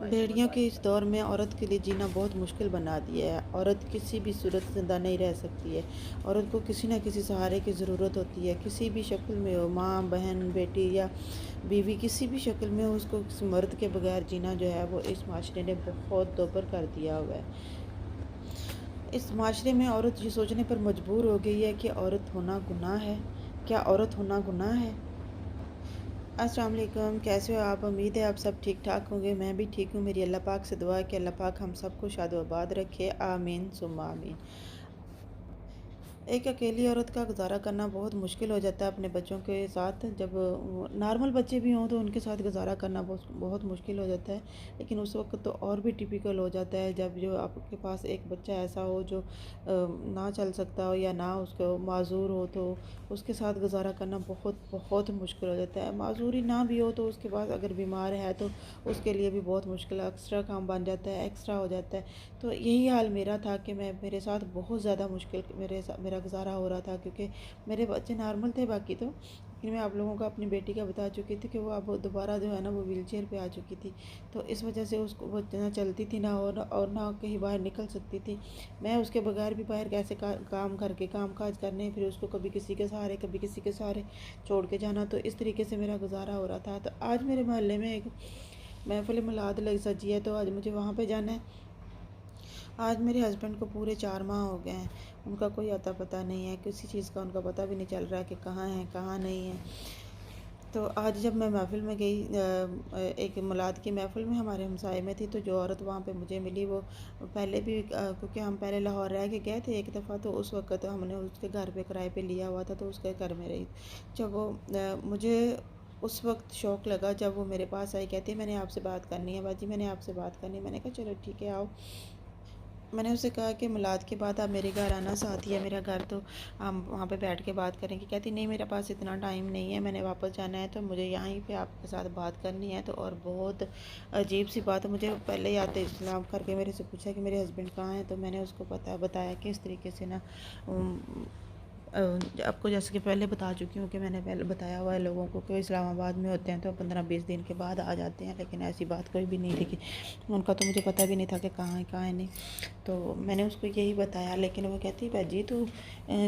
भेड़ियों के इस दौर में औरत के लिए जीना बहुत मुश्किल बना दिया है। औरत किसी भी सूरत ज़िंदा नहीं रह सकती है। औरत को किसी न किसी सहारे की ज़रूरत होती है, किसी भी शक्ल में हो, माँ, बहन, बेटी या बीवी, किसी भी शक्ल में हो, उसको किसी मर्द के बगैर जीना जो है वो इस माशरे ने बहुत दोबर कर दिया हुआ है। इस माशरे में औरत ये सोचने पर मजबूर हो गई है कि औरत होना गुनाह है। क्या औरत होना गुनाह है? अस्सलाम वालेकुम, कैसे हो आप? उम्मीद है आप सब ठीक ठाक होंगे। मैं भी ठीक हूँ। मेरी अल्लाह पाक से दुआ है कि अल्लाह पाक हम सबको शाद व आबाद रखे। आमीन सुम्मा आमीन। एक अकेली औरत का गुज़ारा करना बहुत मुश्किल हो जाता है अपने बच्चों के साथ। जब नॉर्मल बच्चे भी हों तो उनके साथ गुज़ारा करना बहुत बहुत मुश्किल हो जाता है। लेकिन उस वक़्त तो और भी टिपिकल हो जाता है जब जो आपके पास एक बच्चा ऐसा हो जो ना चल सकता हो या ना उसको माज़ूर हो, तो उसके साथ गुज़ारा करना बहुत बहुत मुश्किल हो जाता है। माज़ूरी ना भी हो तो उसके बाद अगर बीमार है तो उसके लिए भी बहुत मुश्किल एक्स्ट्रा काम बन जाता है, एक्स्ट्रा हो जाता है। तो यही हाल मेरा था कि मेरे साथ बहुत ज़्यादा मुश्किल मेरा गुज़ारा हो रहा था, क्योंकि मेरे बच्चे नॉर्मल थे बाकी तो। लेकिन मैं आप लोगों को अपनी बेटी का बता चुकी थी कि वो अब दोबारा जो है ना वो व्हीलचेयर पे आ चुकी थी। तो इस वजह से उसको वो ना चलती थी ना, और ना कहीं बाहर निकल सकती थी। मैं उसके बगैर भी बाहर कैसे काम करके काम काज करने, फिर उसको कभी किसी के सहारे कभी किसी के सहारे छोड़ के जाना। तो इस तरीके से मेरा गुज़ारा हो रहा था। तो आज मेरे मोहल्ले में एक महफिल मिलाद लग सजी है, तो आज मुझे वहाँ पर जाना है। आज मेरे हस्बैंड को पूरे 4 माह हो गए हैं। उनका कोई अता पता नहीं है, किसी चीज़ का उनका पता भी नहीं चल रहा है कि कहाँ हैं, कहाँ नहीं हैं। तो आज जब मैं महफ़िल में गई, एक मिलाद की महफ़िल में हमारे हमसाए में थी, तो जो औरत वहाँ पे मुझे मिली वो पहले भी, क्योंकि हम पहले लाहौर रह के गए थे एक दफ़ा, तो उस वक़्त हमने उसके घर पे किराए पे लिया हुआ था, तो उसके घर में रही। जब वो मुझे उस वक़्त शौक़ लगा जब वो मेरे पास आई, कहती है मैंने आपसे बात करनी है बाजी, मैंने आपसे बात करनी है। मैंने कहा चलो ठीक है आओ। मैंने उससे कहा कि मिलाद के बाद आप मेरे घर आना, साथ ही है मेरा घर, तो हम वहाँ पे बैठ के बात करेंगे। कहती नहीं मेरे पास इतना टाइम नहीं है, मैंने वापस जाना है, तो मुझे यहीं पे आपके साथ बात करनी है। तो और बहुत अजीब सी बात है, मुझे पहले ही आते इस्लाम करके मेरे से पूछा कि मेरे हस्बैंड कहाँ हैं, तो मैंने उसको बताया कि इस तरीके से ना आपको जैसे कि पहले बता चुकी हूँ कि मैंने पहले बताया हुआ है लोगों को कि इस्लामाबाद में होते हैं तो 15-20 दिन के बाद आ जाते हैं, लेकिन ऐसी बात कोई भी नहीं थी कि उनका, तो मुझे पता भी नहीं था कि कहाँ है नहीं। तो मैंने उसको यही बताया, लेकिन वो कहती बाजी तू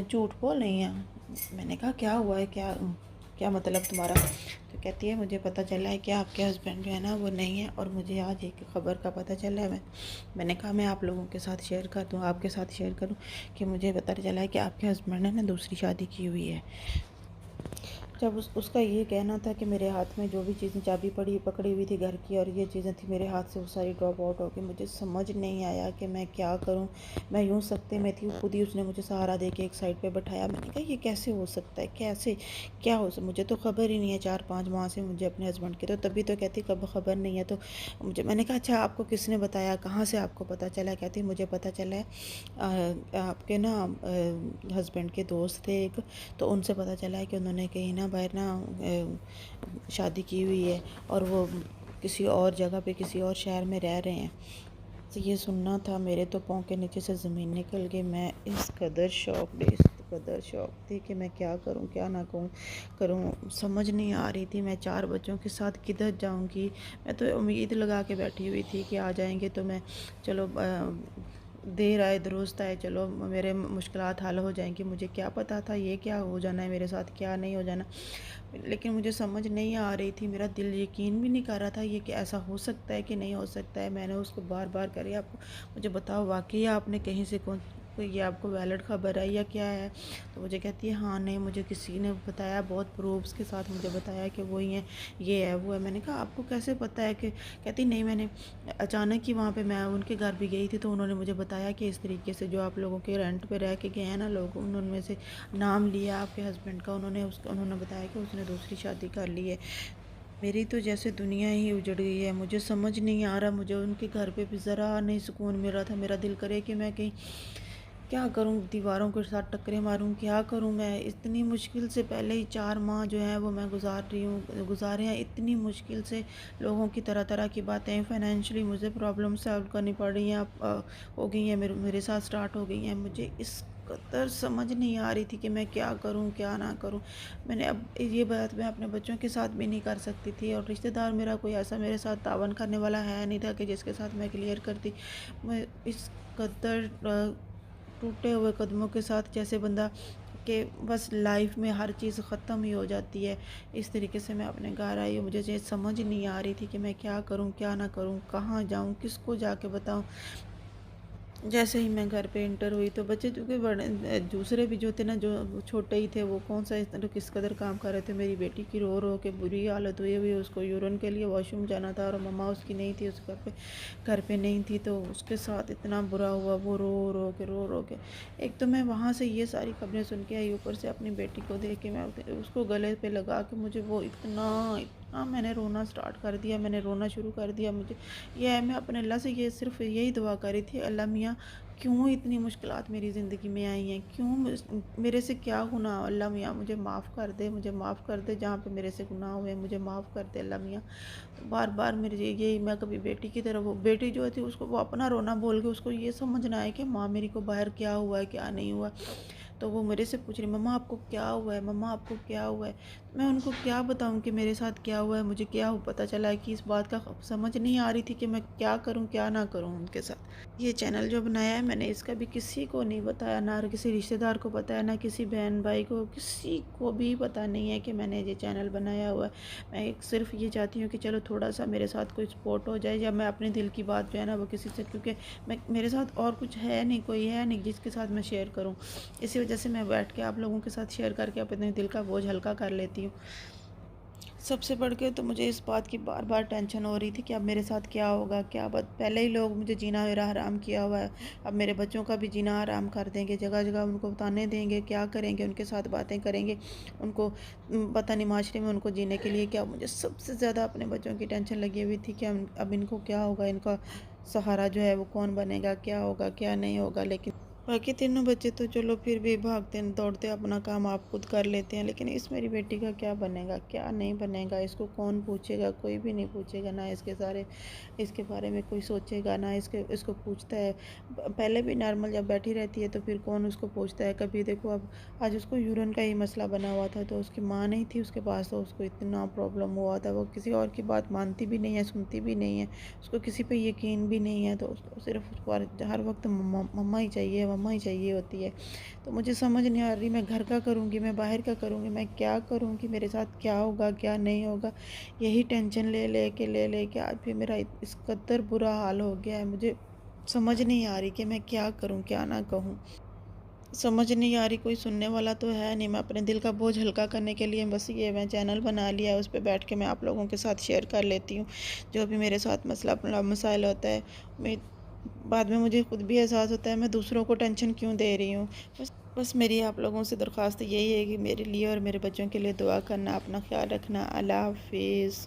झूठ बोल रही है। मैंने कहा क्या हुआ है, क्या क्या मतलब तुम्हारा? तो कहती है मुझे पता चला है कि आपके हस्बैंड जो है ना वो नहीं है, और मुझे आज एक ख़बर का पता चला है। मैंने कहा मैं आप लोगों के साथ शेयर कर दूँ, आपके साथ शेयर करूँ कि मुझे पता चला है कि आपके हस्बैंड ने ना दूसरी शादी की हुई है। जब उसका ये कहना था कि मेरे हाथ में जो भी चीज़ें चाबी पकड़ी हुई थी घर की, और ये चीज़ें थी मेरे हाथ से वो सारी ड्रॉप आउट हो गई। मुझे समझ नहीं आया कि मैं क्या करूं। मैं यूं सकते में थी, खुद ही उसने मुझे सहारा दे के एक साइड पे बैठाया। मैंने कहा ये कैसे हो सकता है, कैसे क्या हो सकता, मुझे तो ख़बर ही नहीं है 4-5 माह से मुझे अपने हस्बैंड की। तो तभी तो कहती कब ख़बर नहीं है, तो मुझे, मैंने कहा अच्छा आपको किसने बताया, कहाँ से आपको पता चला? कहती मुझे पता चला है आपके ना हस्बैंड के दोस्त थे एक, तो उनसे पता चला है कि उन्होंने कहीं ना बाहर ना शादी की हुई है, और वो किसी और जगह पे किसी और शहर में रह रहे हैं। तो ये सुनना था, मेरे तो पाँव के नीचे से ज़मीन निकल गई। मैं इस कदर शौक थी कि मैं क्या करूं क्या ना करूं, समझ नहीं आ रही थी। मैं 4 बच्चों के साथ किधर जाऊंगी? मैं तो उम्मीद लगा के बैठी हुई थी कि आ जाएंगे तो मैं, चलो देर आए दुरुस्त आए, चलो मेरे मुश्किलात हल हो जाएंगी। मुझे क्या पता था ये क्या हो जाना है मेरे साथ, क्या नहीं हो जाना। लेकिन मुझे समझ नहीं आ रही थी, मेरा दिल यकीन भी नहीं कर रहा था ये कि ऐसा हो सकता है कि नहीं हो सकता है। मैंने उसको बार बार करी, आपको मुझे बताओ वाकई आपने कहीं से कोई ये आपको वैलिड ख़बर है या क्या है? तो मुझे कहती है हाँ नहीं मुझे किसी ने बताया, बहुत प्रूफ्स के साथ मुझे बताया कि वो ही है, ये है वो है। मैंने कहा आपको कैसे पता है? कि कहती नहीं मैंने अचानक ही वहाँ पे मैं उनके घर भी गई थी, तो उन्होंने मुझे बताया कि इस तरीके से जो आप लोगों के रेंट पे रह के गए हैं ना लोग, उनमें से नाम लिया आपके हस्बैंड का, उन्होंने बताया कि उसने दूसरी शादी कर ली है। मेरी तो जैसे दुनिया ही उजड़ गई है। मुझे समझ नहीं आ रहा, मुझे उनके घर पे भी ज़रा नहीं सुकून मिल रहा था। मेरा दिल करे कि मैं कहीं क्या करूं, दीवारों के साथ टक्करें मारूं, क्या करूं मैं? इतनी मुश्किल से पहले ही 4 माह जो है वो मैं गुजारे हैं इतनी मुश्किल से। लोगों की तरह तरह की बातें, फाइनेंशियली मुझे प्रॉब्लम सॉल्व करनी पड़ रही हैं, अब हो गई हैं, मेरे साथ स्टार्ट हो गई हैं। मुझे इस कदर समझ नहीं आ रही थी कि मैं क्या करूं क्या ना करूं। मैंने अब ये बात मैं अपने बच्चों के साथ भी नहीं कर सकती थी, और रिश्तेदार मेरा कोई ऐसा मेरे साथ तावन करने वाला है नहीं था कि जिसके साथ मैं क्लियर करती। मैं इस कदर टूटे हुए कदमों के साथ, जैसे बंदा कि बस लाइफ में हर चीज़ ख़त्म ही हो जाती है, इस तरीके से मैं अपने घर आई हूँ। मुझे ये समझ नहीं आ रही थी कि मैं क्या करूँ क्या ना करूँ, कहाँ जाऊँ, किसको जाके बताऊँ। जैसे ही मैं घर पे एंटर हुई तो बच्चे चूँकि बड़े दूसरे भी जो थे ना, जो छोटे ही थे, वो कौन सा किस कदर काम कर रहे थे। मेरी बेटी की रो रो के बुरी हालत हुई हुई, उसको यूरिन के लिए वॉशरूम जाना था और मम्मा उसकी नहीं थी, उस घर पे नहीं थी, तो उसके साथ इतना बुरा हुआ। वो रो रो के एक तो मैं वहाँ से ये सारी खबरें सुन के आई, ऊपर से अपनी बेटी को देख के मैं उसको गले पे लगा के मुझे वो इतना इतना मैंने रोना स्टार्ट कर दिया, मैंने रोना शुरू कर दिया। मुझे यह मैं अपने अल्लाह से ये सिर्फ यही दुआ करी थी, अल्लाह मियाँ क्यों इतनी मुश्किलात मेरी ज़िंदगी में आई हैं, क्यों मेरे से क्या गुनाह, अल्लाह मियाँ मुझे माफ़ कर दे, मुझे माफ़ कर दे, जहाँ पे मेरे से गुनाह हुए मुझे माफ़ कर दे अल्लाह मियाँ। तो बार बार मेरे यही, मैं कभी बेटी की तरफ, वो बेटी जो थी उसको वो अपना रोना बोल के उसको ये समझना है कि माँ मेरी को बाहर क्या हुआ है क्या नहीं हुआ। तो वो मेरे से पूछ रही, मम्मा आपको क्या हुआ है, मम्मा आपको क्या हुआ है। मैं उनको क्या बताऊं कि मेरे साथ क्या हुआ है, मुझे क्या पता चला है कि इस बात का समझ नहीं आ रही थी कि मैं क्या करूं क्या ना करूं उनके साथ। ये चैनल जो बनाया है मैंने, इसका भी किसी को नहीं बताया, ना किसी रिश्तेदार को बताया, ना किसी बहन भाई को, किसी को भी पता नहीं है कि मैंने ये चैनल बनाया हुआ है। मैं एक सिर्फ ये चाहती हूँ कि चलो थोड़ा सा मेरे साथ कोई सपोर्ट हो जाए, या मैं अपने दिल की बात जो है ना वो किसी से, क्योंकि मैं मेरे साथ और कुछ है नहीं, कोई है नहीं जिसके साथ मैं शेयर करूँ। इसी वजह से मैं बैठ के आप लोगों के साथ शेयर करके अपने दिल का बोझ हल्का कर लेती हूँ। सबसे बढ़ के तो मुझे इस बात की बार बार टेंशन हो रही थी कि अब मेरे साथ क्या होगा, क्या बात, पहले ही लोग मुझे जीना मेरा हराम किया हुआ है, अब मेरे बच्चों का भी जीना हराम कर देंगे, जगह जगह उनको ताने देंगे, क्या करेंगे, उनके साथ बातें करेंगे, उनको पता नहीं माशरे में उनको जीने के लिए क्या। मुझे सबसे ज़्यादा अपने बच्चों की टेंशन लगी हुई थी कि अब इनको क्या होगा, इनका सहारा जो है वो कौन बनेगा, क्या होगा क्या नहीं होगा। लेकिन बाकी तीनों बच्चे तो चलो फिर भी भागते दौड़ते अपना काम आप खुद कर लेते हैं, लेकिन इस मेरी बेटी का क्या बनेगा क्या नहीं बनेगा, इसको कौन पूछेगा, कोई भी नहीं पूछेगा, ना इसके बारे में कोई सोचेगा, ना इसको पूछता है। पहले भी नॉर्मल जब बैठी रहती है तो फिर कौन उसको पूछता है कभी। देखो अब आज उसको यूरिन का ही मसला बना हुआ था, तो उसकी माँ नहीं थी उसके पास, तो उसको इतना प्रॉब्लम हुआ था, वो किसी और की बात मानती भी नहीं है, सुनती भी नहीं है, उसको किसी पे यकीन भी नहीं है, तो उसको सिर्फ उसको हर वक्त मम्मा ही चाहिए, मम्मा ही चाहिए होती है। तो मुझे समझ नहीं आ रही मैं घर का करूँगी, मैं बाहर का करूँगी, मैं क्या करूँगी, मेरे साथ क्या होगा क्या नहीं होगा। यही टेंशन ले के आज फिर मेरा इस कदर बुरा हाल हो गया है। मुझे समझ नहीं आ रही कि मैं क्या करूँ क्या ना कहूँ। समझ नहीं आ रही, कोई सुनने वाला तो है नहीं। मैं अपने दिल का बोझ हल्का करने के लिए बस ये मैं चैनल बना लिया है, उस पे बैठ के मैं आप लोगों के साथ शेयर कर लेती हूँ जो भी मेरे साथ मसाइल होता है। मैं बाद में मुझे खुद भी एहसास होता है मैं दूसरों को टेंशन क्यों दे रही हूँ। बस मेरी आप लोगों से दरख्वास्त यही है कि मेरे लिए और मेरे बच्चों के लिए दुआ करना, अपना ख्याल रखना। अल्लाह हाफिज़।